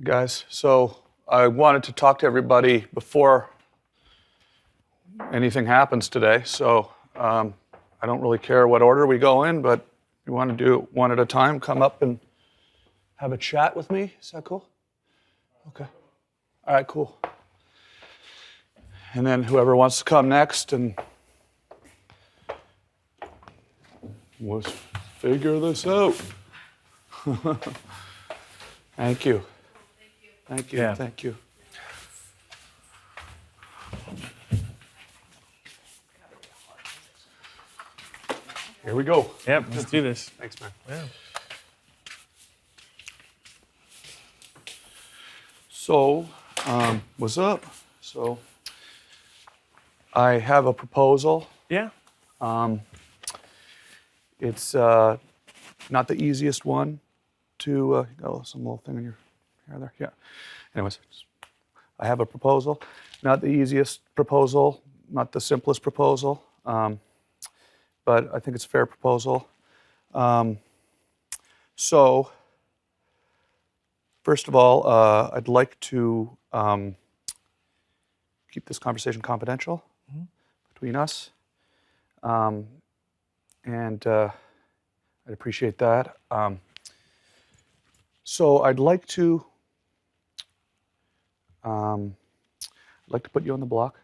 Guys, so I wanted to talk to everybody before anything happens today. So I don't really care what order we go in, but if you want to do it one at a time, come up and have a chat with me. Is that cool? Okay. All right, cool. And then whoever wants to come next and let's figure this out. Thank you. Thank you. Yeah. Thank you. Here we go. Yep, let's do this. Thanks, man. Yeah. So, what's up? So, I have a proposal. Yeah. It's not the easiest one to, you got some little thing in your hair there? Yeah. Anyways, I have a proposal. Not the easiest proposal, not the simplest proposal, but I think it's a fair proposal. So, first of all, I'd like to keep this conversation confidential between us. And I'd appreciate that. So I'd like to put you on the block,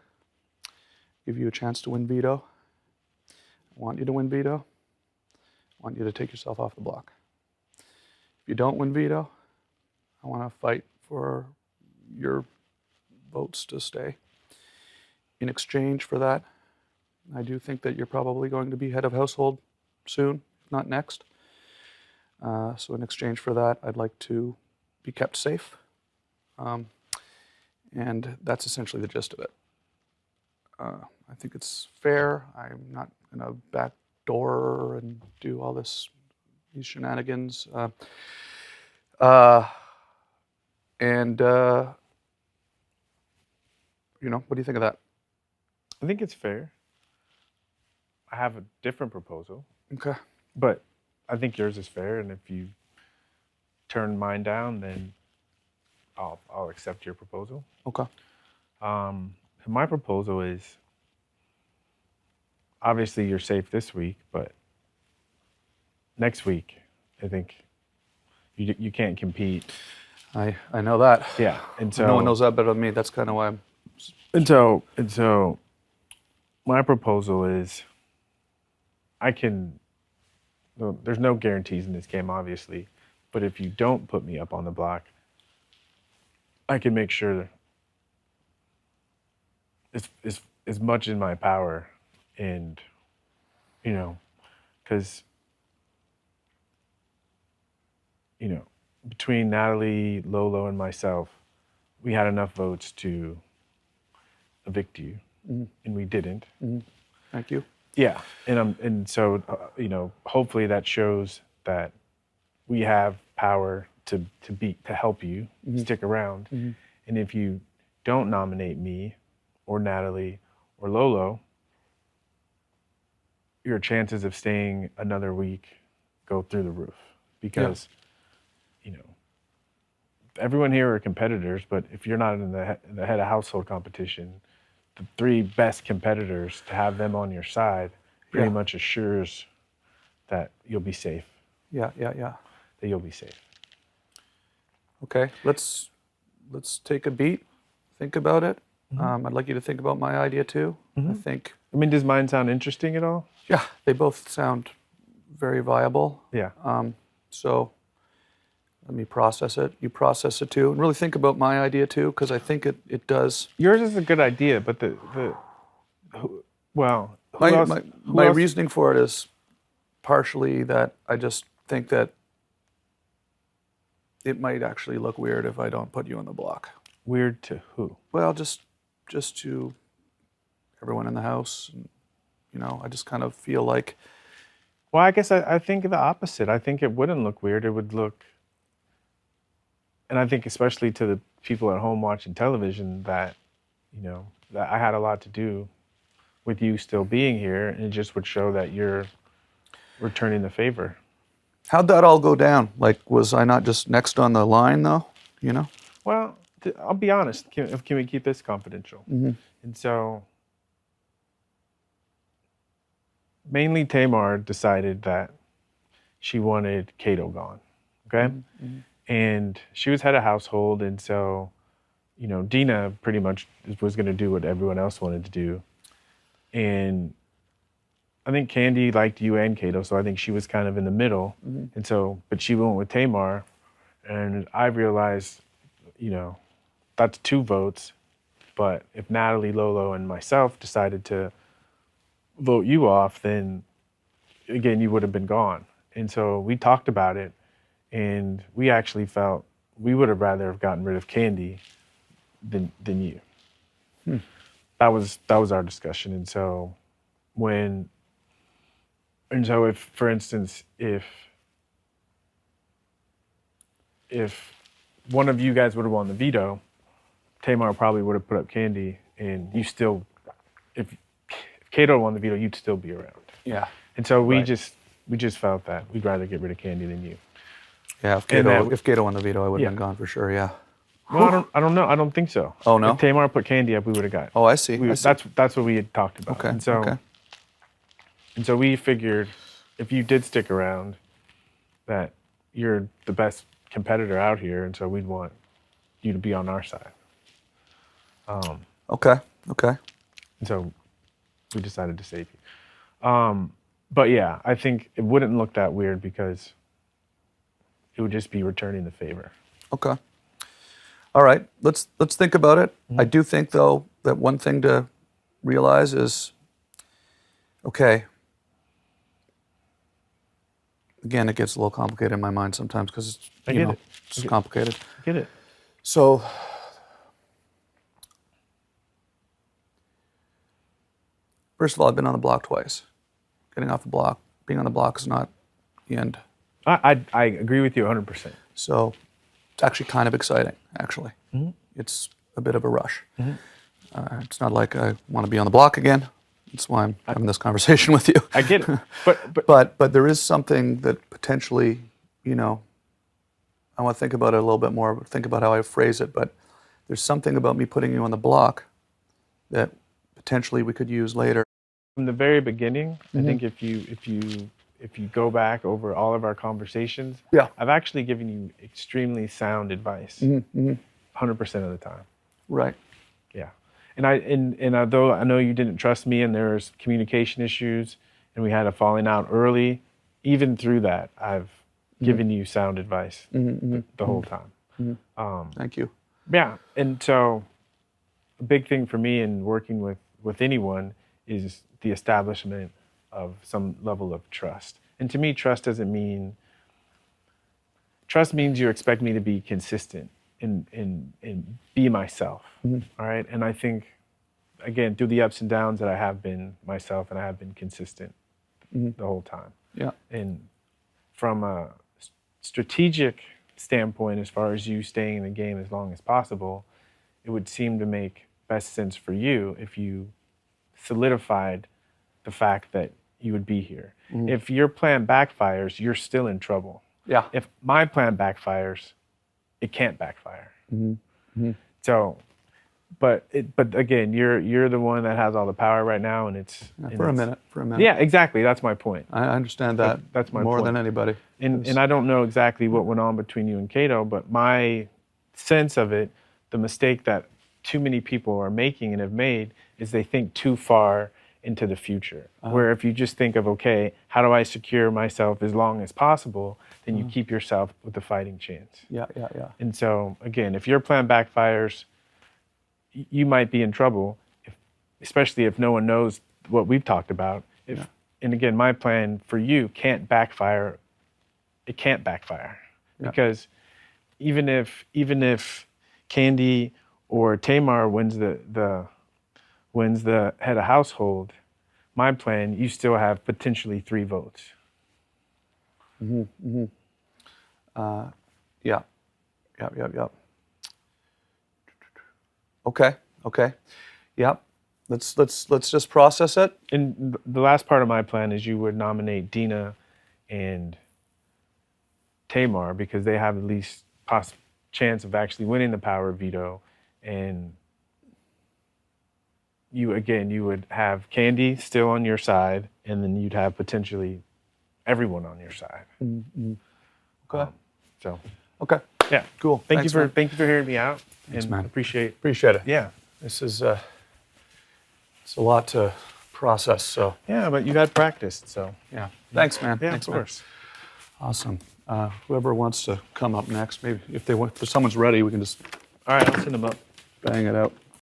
give you a chance to win veto. I want you to win veto. I want you to take yourself off the block. If you don't win veto, I want to fight for your votes to stay. In exchange for that, I do think that you're probably going to be head of household soon, if not next. So in exchange for that, I'd like to be kept safe. And that's essentially the gist of it. I think it's fair. I'm not going to backdoor and do all these shenanigans. What do you think of that? I think it's fair. I have a different proposal, Okay. but I think yours is fair. And if you turn mine down, then I'll accept your proposal. Okay. My proposal is, obviously you're safe this week, but next week, I think you can't compete. I know that. Yeah, and so No one knows that better than me. That's kind of why I'm. And so, my proposal is, there's no guarantees in this game, obviously, but if you don't put me up on the block, I can make sure it's as much in my power, and, because, between Natalie, Lolo, and myself, we had enough votes to evict you, and we didn't. Thank you. Yeah, and so hopefully that shows that we have power to help you stick around. And if you don't nominate me or Natalie or Lolo, your chances of staying another week go through the roof, because everyone here are competitors, but if you're not in the head of household competition, the three best competitors, to have them on your side pretty much assures that you'll be safe. Yeah. That you'll be safe. Okay. Let's take a beat. Think about it. I'd like you to think about my idea too. I mean, does mine sound interesting at all? Yeah, they both sound very viable. Yeah. So let me process it. You process it too, and really think about my idea too, because I think it does. Yours is a good idea, but My reasoning for it is partially that I just think that it might actually look weird if I don't put you on the block. Weird to who? Well, just to everyone in the house. And, I just kind of feel like. Well, I guess I think the opposite. I think it wouldn't look weird. It would look. And I think especially to the people at home watching television that, that I had a lot to do with you still being here, and it just would show that you're returning the favor. How'd that all go down? Like, was I not just next on the line, though? Well, I'll be honest. Can we keep this confidential? Mm-hmm. And so, mainly Tamar decided that she wanted Cato gone. Okay, Mm-hmm. and she was head of household, and so, Dina pretty much was going to do what everyone else wanted to do, and I think Candy liked you and Cato, so I think she was kind of in the middle, Mm-hmm. and so, but she went with Tamar, and I realized, that's 2 votes. But if Natalie, Lolo, and myself decided to vote you off, then again, you would have been gone. And so we talked about it, and we actually felt we would have rather have gotten rid of Candy than you. That was our discussion. And so if, for instance, if one of you guys would have won the veto, Tamar probably would have put up Candy, and you still, if Cato won the veto, you'd still be around. Yeah. And so we Right. just felt that we'd rather get rid of Candy than you. Yeah, if And Cato won the veto, I would have Yeah. been gone for sure. Yeah. Well, I don't know. I don't think so. Oh, no? If Tamar put Candy up, we would have got. Oh, I see. I see. That's what we had talked about. Okay. And so Okay. and so we figured if you did stick around, that you're the best competitor out here, and so we'd want you to be on our side. Okay. Okay. And so we decided to save you. But yeah, I think it wouldn't look that weird because it would just be returning the favor. Okay. All right. Let's think about it. Mm-hmm. I do think though that one thing to realize is, okay. Again, it gets a little complicated in my mind sometimes because it's I get it. it's complicated. I get it. So, first of all, I've been on the block twice. Getting off the block, being on the block is not the end. I agree with you 100%. So, it's actually kind of exciting, actually. Mm-hmm. It's a bit of a rush. Mm-hmm. It's not like I want to be on the block again. That's why I'm having this conversation with you. I get it. But there is something that potentially, I want to think about it a little bit more, think about how I phrase it, but there's something about me putting you on the block that potentially we could use later. From the very beginning, Mm-hmm. I think if you go back over all of our conversations, Yeah. I've actually given you extremely sound advice, Mm-hmm. 100% of the time. Right. Yeah, and although I know you didn't trust me, and there's communication issues, and we had a falling out early, even through that, I've given you sound advice the whole time. Thank you. Yeah, and so a big thing for me in working with anyone is the establishment of some level of trust. And to me, trust means you expect me to be consistent and be myself. All right. And I think, again, through the ups and downs, that I have been myself and I have been consistent the whole time. Yeah. And from a strategic standpoint, as far as you staying in the game as long as possible, it would seem to make best sense for you if you solidified the fact that you would be here. If your plan backfires, you're still in trouble. Yeah. If my plan backfires, it can't backfire. So, but again, you're the one that has all the power right now, and it's For a minute. Yeah, exactly. That's my point. I understand that. That's my more point. than anybody. And I don't know exactly what went on between you and Cato, but my sense of it, the mistake that too many people are making and have made, is they think too far into the future. Where if you just think of, okay, how do I secure myself as long as possible, then you keep yourself with a fighting chance. Yeah. And so, again, if your plan backfires, you might be in trouble, especially if no one knows what we've talked about. And again, my plan for you can't backfire. It can't backfire. Because even if Candy or Tamar wins the head of household, my plan, you still have potentially 3 votes. Yeah. Okay. Yep. Let's just process it. And the last part of my plan is you would nominate Dina and Tamar because they have at least chance of actually winning the power veto, and you would have Candy still on your side, and then you'd have potentially everyone on your side. Okay. So Okay. yeah, Cool. Thank Thanks, you man. for hearing me out. Thanks, and man. Appreciate it. Yeah. This is it's a lot to process. So Yeah, but you got practiced, so yeah. Thanks, man. yeah, Thanks, of course. Man. Awesome. Whoever wants to come up next, maybe if someone's ready, we can just All right, I'll send them up. bang it out.